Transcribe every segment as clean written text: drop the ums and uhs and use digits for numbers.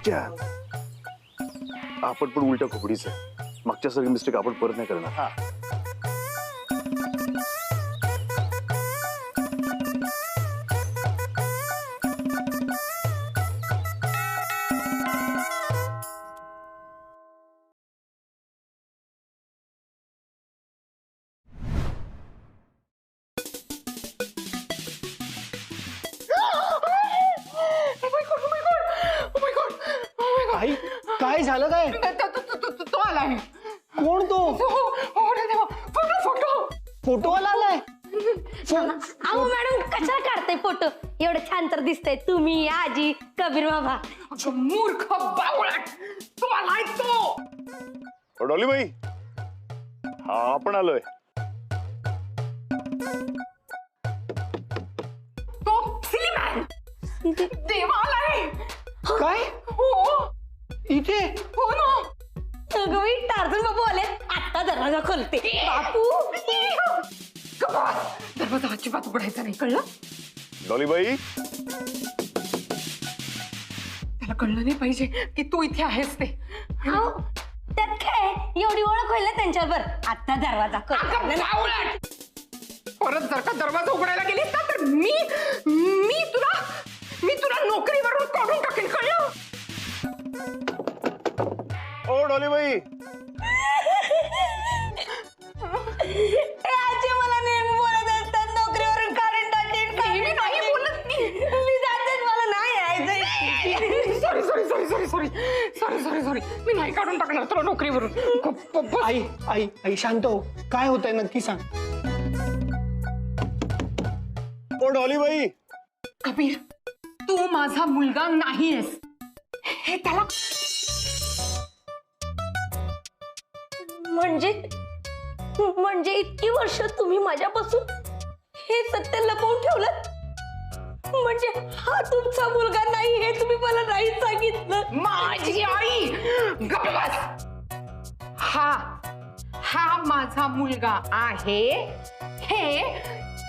त्यात आपण पण उलट्या खोपडीच आहे. मागच्या सगळी मिस्टेक आपण परत नाही करणार. आई काय झालं? काय तो आलाय. कोण तो? फोटोवाला आलाय? अहो मॅडम कशाला काढताय फोटो? एवढं छान तर दिसतंय तुम्ही, आजी, कबीर बाबा. मूर्ख बावळट, तो आलाय तो. डॉलीबाई, हा आपण आलोय. तो सिलीमॅन देवा आलाय. काय? हो इथे? हो ना. अगं बाई, टार्झन बाबू आले. आता दरवाजा खोलते. बापू दरवाजा अजिबात उघडायचा नाही, कळलं? डॉलीबाई, त्याला कळलं नाही पाहिजे की तू इथे आहेस ते. अहो त्यात काय एवढी ओळख होईल ना त्यांच्यावर. आता दरवाजा खोलते. बावळट, परत जर का दरवाजा उघडायला गेलीस ना तर मी तुला नोकरीवरून काढून टाकेन, कळलं? ओ डॉलीबाई, आजी मला नेहमी बोलत असतात नोकरीवरून काढून टाकेन. नेहमी नाही बोलत मी जाते, मला नाही यायचं. सॉरी मी नाही काढून टाकणार तुला नोकरीवरून. आई आई आई शांत हो. काय होतंय नक्की सांग. ओ डॉलीबाई, कबीर, तू माझा मुलगा नाहीयेस हे त्याला. म्हणजे इतकी वर्ष तुम्ही माझ्यापासून हे सत्य लपवून ठेवलं. म्हणजे हा तुमचा मुलगा नाही हे तुम्ही मला नाही सांगितलं. माझी आई गप्प बस. हा माझा मुलगा आहे हे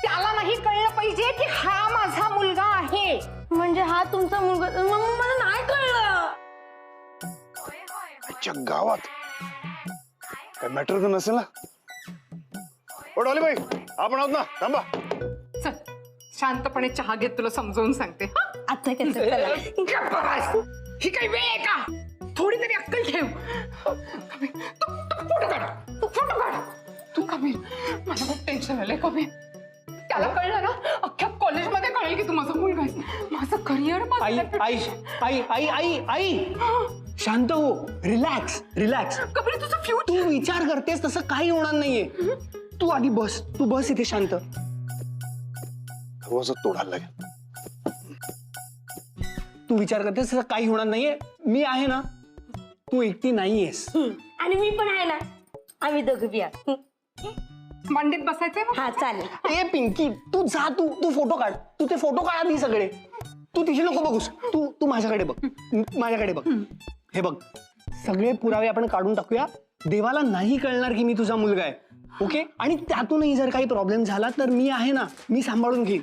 त्याला नाही कळलं पाहिजे की हा माझा मुलगा आहे. म्हणजे हा तुमचा मुलगा, मग मला नाही कळलं. आजच्या गावात काय मॅटर तर नसेल ना? ओ डॉलीबाई, आपण आहोत ना, थांबा. चल शांतपणे चहा घेत तुला समजावून सांगते. आता कसं चला. गप्प बस. ही काही वेळ आहे का? थोडी तरी अक्कल ठेव. कबीर, तू फोटो काढ. तू कबीर, मला खूप टेन्शन आलंय कबीर. त्याला कळलं ना, अख्ख्या कॉलेजमध्ये कळेल की तू माझा मुलगा आहेस. माझं करिअर. आई आई आई आई आई आई शांत हो. Relax relax. कबीर, तुझं फ्युचर. तू विचार करतेस तसं काही होणार नाहीये. तू आधी बस. तू बस इथे शांत. दरवाजा तोडायला लागेल. तू विचार करतेस तसं काही होणार नाहीये. मी आहे ना. तू एकटी नाहीयेस. आणि मी पण आहे ना. आम्ही दोघं बी आहोत. मांडीत बसायचंय मग? हा चालेल. ए पिंकी, तू जा. तू फोटो काढ. तू ते फोटो काढ आधी सगळे. तू तिथे नको बघूस. तू माझ्याकडे बघ. माझ्याकडे बघ. हे बघ, सगळे पुरावे आपण काढून टाकूया. देवाला नाही कळणार की मी तुझा मुलगा आहे. ओके? आणि त्यातूनही जर काही प्रॉब्लेम झाला तर मी आहे ना. मी सांभाळून घेईन.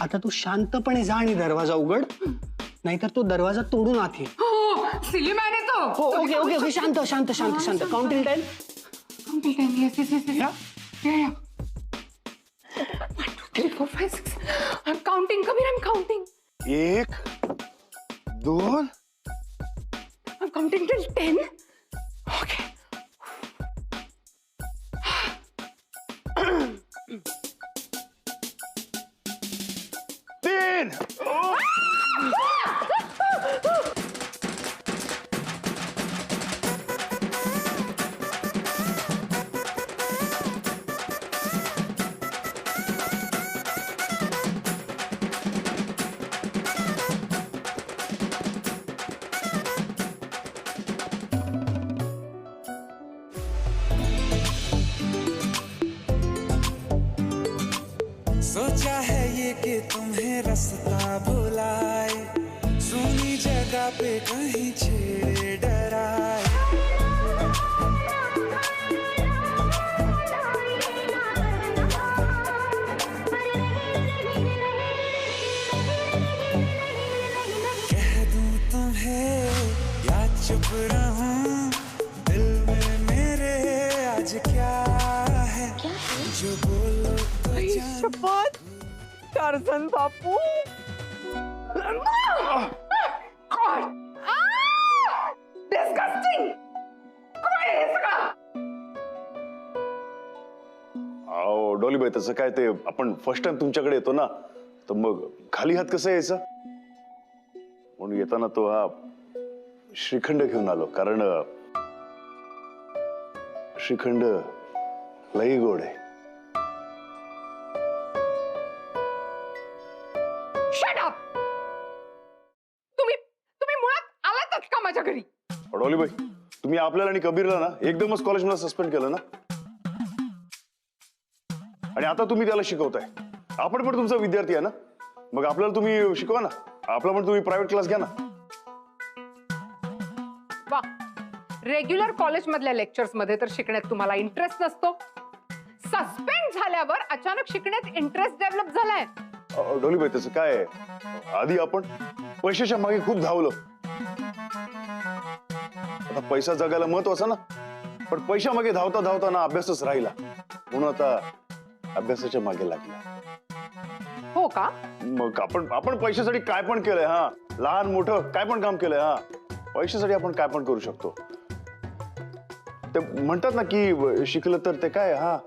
आता तू शांतपणे जा आणि दरवाजा उघड. नाहीतर तो दरवाजा तोडून आत ये. सिलीमॅन आहे तो. हो ओके ओके ओके. शांत शांत शांत शांत. Counting time. I'm counting, Kabir, I'm counting. 1 2 I'm counting till 10. Okay. तीन. सोचा है ये कि तुम्हें रास्ता भुलाए, सुनी जगह पे कहीं छेड़े डराए। चुप रहूं, दिल में मेरे आज क्या है, जो बोलो तो जान। शपथ टार्झन बापू डिस्गस्टिंग. काय हे सगळं? अहो डॉलीबाई तसं काय ते आपण फर्स्ट टाइम तुमच्याकडे येतो ना, तर मग खाली हात कसं यायचं म्हणून येताना तो हा श्रीखंड घेऊन आलो, कारण श्रीखंड लई गोड आहे. Shut up. तुम्ही मुळात आलातच का माझ्या घरी? डॉलीबाई तुम्ही आपल्याला आणि कबीरला ना एकदमच कॉलेजमध्ये सस्पेंड केलं ना, आणि आता तुम्ही त्याला शिकवताय. आपण पण तुमचा विद्यार्थी आहे ना, मग आपल्याला तुम्ही शिकवा ना, आपला पण तुम्ही प्रायव्हेट क्लास घ्या ना. वा, रेग्युलर कॉलेज मधल्या लेक्चर्स मध्ये तर शिकण्यात तुम्हाला इंटरेस्ट नसतो. सस्पेंड झाल्यावर अचानक शिकण्यात इंटरेस्ट डेव्हलप झालाय. डॉलीबाई तसं काय आहे, आधी आपण पैशाच्या मागे खूप धावलो. आता पैसा जगायला महत्वाचा ना, पण पैशा मागे धावता धावता ना अभ्यासच राहिला, म्हणून आता अभ्यासाच्या मागे लागला. हो का? मग आपण पैशासाठी काय पण केलंय. हा, लहान मोठं काय पण काम केलंय. हा, पैशासाठी आपण काय पण करू शकतो. ते म्हणतात ना की शिकलं तर ते काय, हा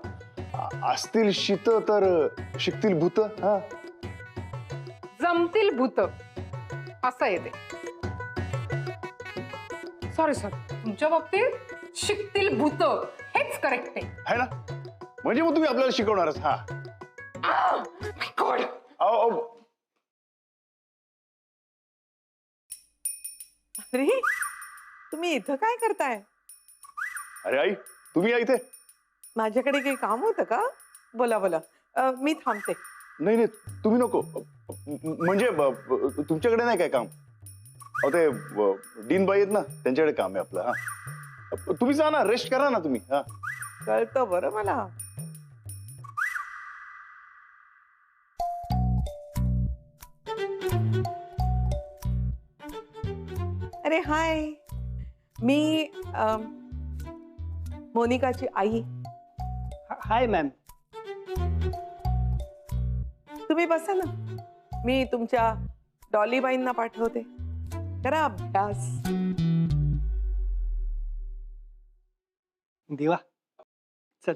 असतील शीत तर शिकतील भूत. हा, जमतील भूत असं येते. सॉरी तुमच्या बाबतीत शिकतील भूत हेच करेक्ट है ना, म्हणजे मग तुम्ही आपल्याला शिकवणारच. हा गॉड. अरे तुम्ही इथं काय करताय? अरे आई तुम्ही या इथे. माझ्याकडे काही काम होतं का? बोला बोला. मी थांबते. नाही नाही तुम्ही नको, म्हणजे तुमच्याकडे नाही काय काम. अहो ते डीन बाई आहेत ना, त्यांच्याकडे काम आहे आपलं. हा, तुम्ही जा ना, रेस्ट करा ना तुम्ही. हा, कळतं बरं मला. अरे हाय, मी मोनिकाची आई. हाय मॅम. तुम्ही बसा ना, मी तुमच्या डॉलीबाईंना पाठवते. करा अभ्यास. देवा चल.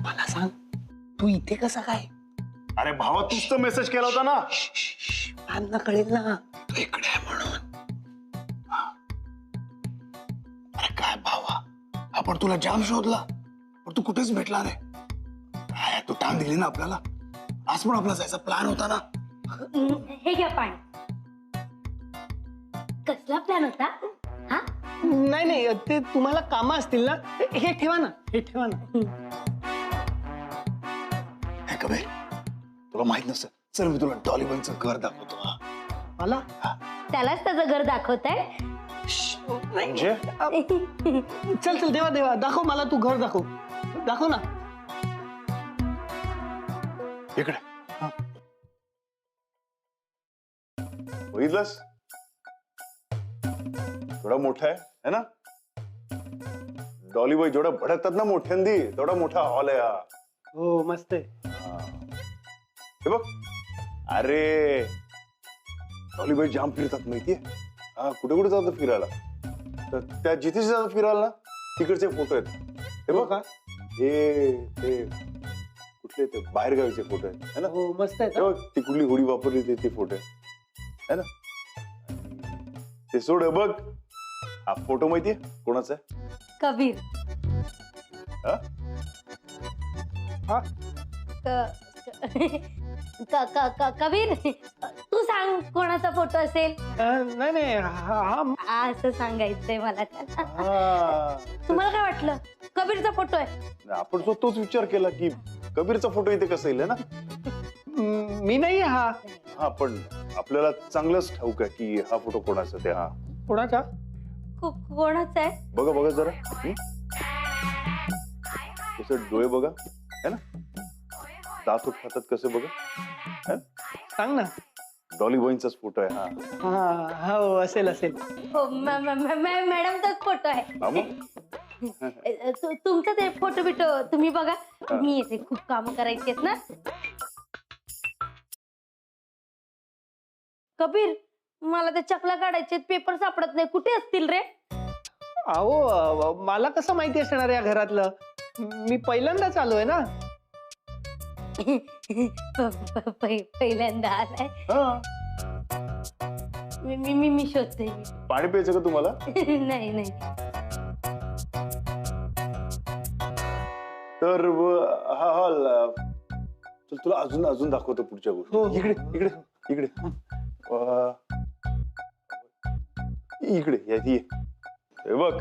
मला सांग, तू इथे कसा काय? अरे भावा तूच तर मेसेज केला होता ना. मॅमना कळेल ना तू इकडे आहे म्हणून. अरे काय भावा, आपण तुला जाम शोधला पण तू कुठेच भेटला नाही. काय तू टाइम दिली ना आपल्याला. आज पण आपला जायचा प्लॅन होता ना. हे घ्या पाणी. कसला प्लॅन होता? हा, नाही नाही, ते तुम्हाला कामं असतील ना. हे ठेवा ना, हे ठेवा ना. हे कबीर, तुला माहित नसतं, चल मी तुला डॉलीबाईंचं घर दाखवतो. हा, मला त्यालाच त्याचं घर दाखवताय. म्हणजे चल चल देवा देवा, दाखव मला, तू घर दाखव. दाखव ना. इकडे. हा. बघितलंस, थोडा मोठा आहे ना. डॉलीबाई जेवढा भडकतात ना मोठ्यांदी, तेवढा मोठा हॉल आहे हा. हो मस्त आहे. हे बघ, अरे डॉलीबाई जाम फिरतात माहितीये. हा, कुठे कुठे जातात फिरायला. तर त्या जिथे जातात फिरायला ना, तिकडचे फोटो आहेत. हे बघ का, हे ते कुठले ते बाहेरगावीचे फोटो आहेत है ना. हो मस्त आहे. हे बघ, ती कुठली होडी वापरली ते फोटो आहे ना. ते सोड, हे बघ हा फोटो माहितीये कोणाचा आहे? कबीर. हा? हा? कबीर, तू सांग कोणाचा फोटो असेल. नाही नाही, हा असं सांगायचंय मला त्याला. हा. तुम्हाला काय वाटलं कबीरचा फोटो आहे? आपण तोच विचार केला की कबीरचा फोटो इथे कसा येईल है ना. मी नाही. हा हा, पण आपल्याला चांगलंच ठाऊक आहे की हा फोटो कोणाचा ते. हा, कोणाचा? कोणाचा आहे? बघा बघा जरा. कसे डोळे बघा है ना, दात उठतात कसे बघा. है? सांग ना. डॉली बहीणचाच फोटो आहे. हा हा हो असेल असेल. हो मॅडमचाच फोटो आहे. हा मग तुमचा ते फोटो बिटो तुम्ही बघा. मी येते, खूप काम करायची आहेत ना. कबीर, मला ते चकला काढायचे, पेपर सापडत नाही, कुठे असतील रे? अहो मला कसं माहिती असणार या घरातलं, मी पहिल्यांदाच आलोय ना. पहिल्यांदा आलाय. हा. मी शोधते. पाणी प्यायचं का तुम्हाला? नाही नाही. तर हा हा चल तुला अजून अजून दाखवतो पुढच्या गोष्टी. हो. इकडे इकडे इकडे इकडे ये. हे बघ.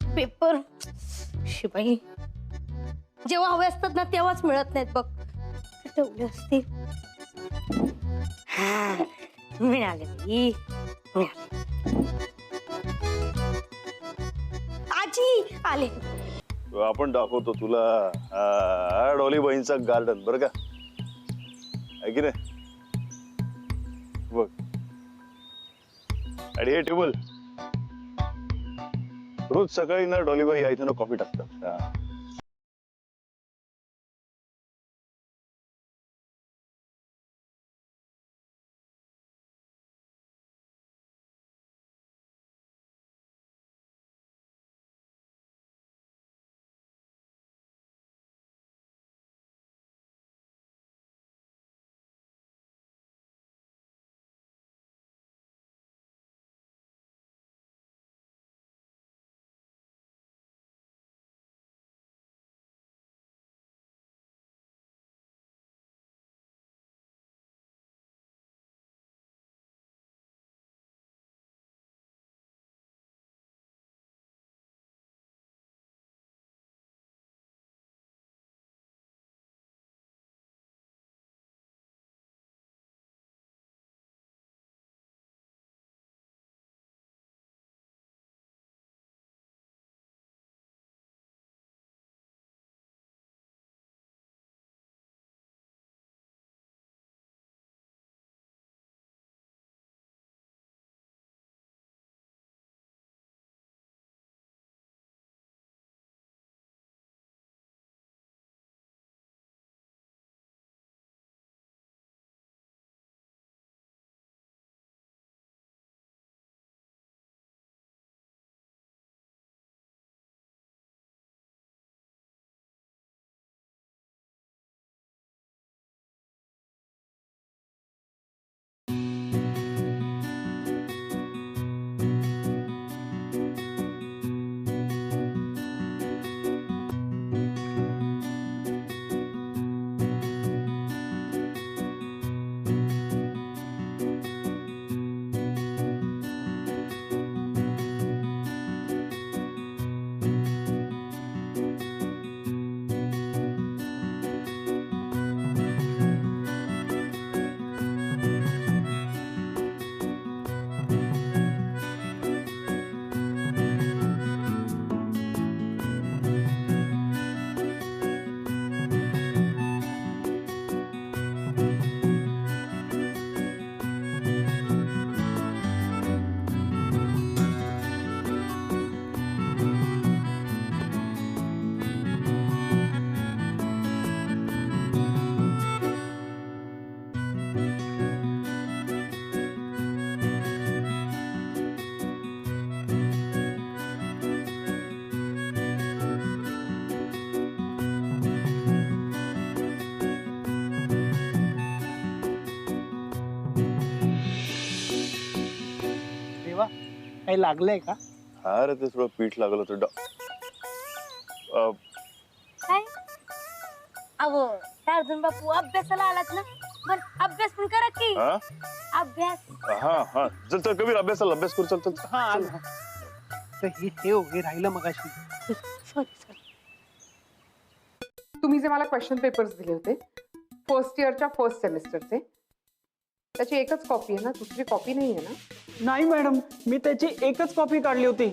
पेपर शिवाई जेव्हा हवे असतात ना तेव्हाच मिळत नाहीत बघ. ठेवले असतील. हा मिळाले. आजी आले. आपण दाखवतो तुला. हा डॉली बहीणचा गार्डन बरं का, आहे की नाही? बघ. आणि हे टेबल रोज सकाळी ना डॉलीबाई या इथे ना कॉफी टाकतात. हा. काही लागलंय का? हा रे, ते थोडं पीठ लागलं होतं. काय अहो अर्जुन बापू अभ्यासाला आलात ना, पण अभ्यास पण करा की. हा अभ्यास हा हा चल चल कबीर, अभ्यास करू. चल चल हा चल. हे ठेव, हे राहिलं मगाशी. सॉरी. तुम्ही जे मला क्वेश्चन पेपर्स दिले होते फर्स्ट इयरच्या फर्स्ट सेमिस्टरचे, त्याची एकच कॉपी आहे ना, दुसरी कॉपी नाही आहे ना? नाही मॅडम, मी त्याची एकच कॉपी काढली होती.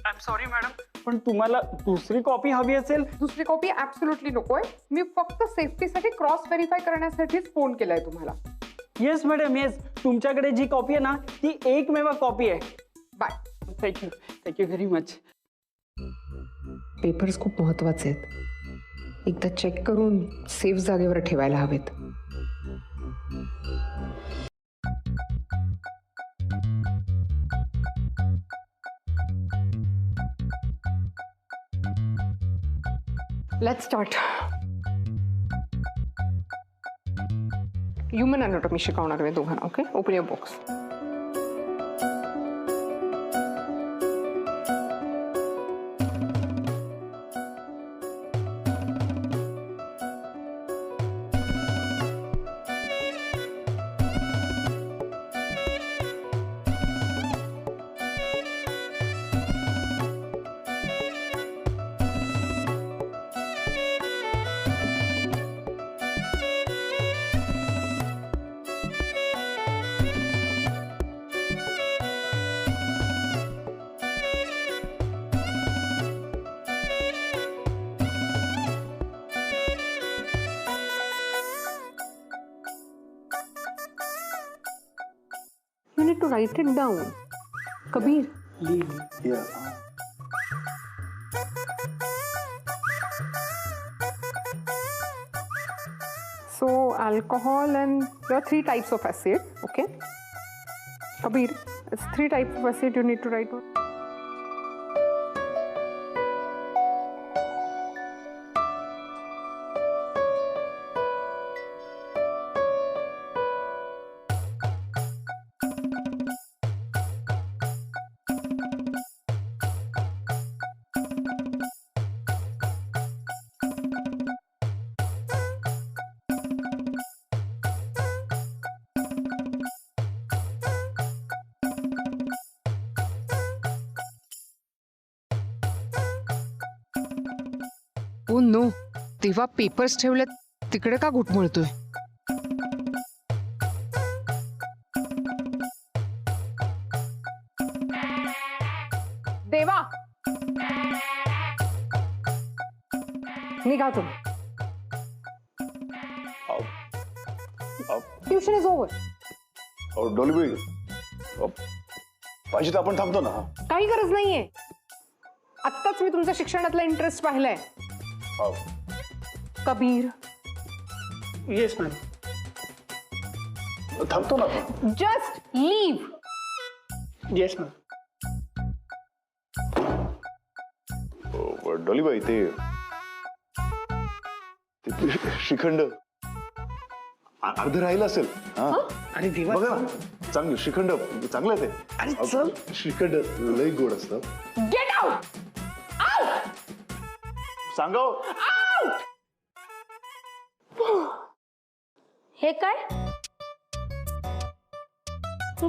आय एम सॉरी मॅडम, पण तुम्हाला दुसरी कॉपी हवी असेल. दुसरी कॉपी ऍब्सोल्युटली नकोय. मी फक्त सेफ्टीसाठी क्रॉस व्हेरीफाय करण्यासाठीच फोन केलाय तुम्हाला. Yes madam, yes. तुमच्याकडे जी कॉपी आहे ना ती एकमेव कॉपी आहे. Bye. Thank you very much. Papers खूप महत्वाचे आहेत, एकदा चेक करून सेफ जागेवर ठेवायला हवेत. Let's start. ह्युमन अनाटॉमी शिकवणार मी दोघांना. Okay, open your box. You need to write it down. Kabir. Yeah. So alcohol, and there are 3 types of acid. Okay. Kabir, it's 3 types of acid you need to write down. Oh no, तेव्हा papers ठेवलेत तिकडे का घुटमळतोय? देवा, निघा तुम्ही. Tuition is over. डॉलीबाई, पाहिजे तर आपण थांबतो ना. काही गरज नाहीये. आत्ताच मी तुमच्या शिक्षणातला इंटरेस्ट पाहिलाय. Kabir, yes madam. थांबतो ना आपण. Just leave. Yes ma'am. डॉलीबाई, ते श्रीखंड अर्ध राहिलं असेल. हा, आणि देवा, बघा ना, चांगलं श्रीखंड, चांगलं आहे ते. अरे चल. श्रीखंड लई गोड असतं. Get out. सांगाव. हे काय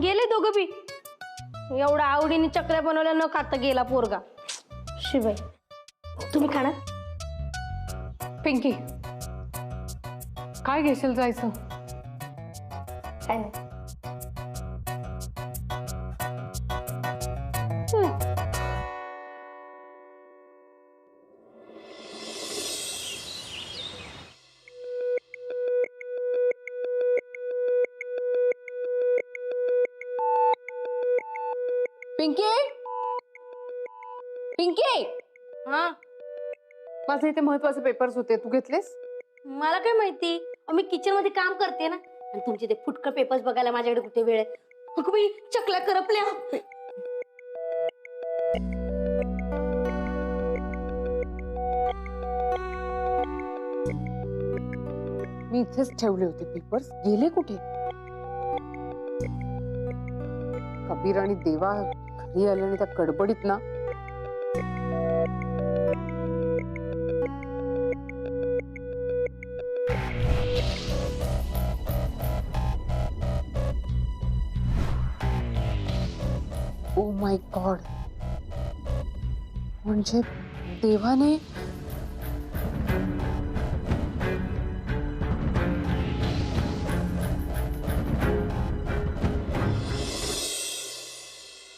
गेले दोघं बी. एवढा आवडीने चकल्या बनवल्या न खाता गेला पोरगा. शिवाय तुम्ही खाणार? पिंकी, काय घेशील जायचं? काय नाही. पिंकी, पिंकी, हा, माझे इथे महत्वाचे पेपर्स होते, तू घेतलेस? मला काय माहिती, मी किचन मध्ये काम करते ना, आणि तुमचे ते फुटकळ पेपर्स बघायला माझ्याकडे कुठे वेळ आहे. अगं बाई, चकल्या करपल्या. मी इथेच ठेवले होते पेपर्स, गेले कुठे? कबीर आणि देवा घरी आले आणि त्या गडबडीत ना ओ माय गॉड, म्हणजे देवाने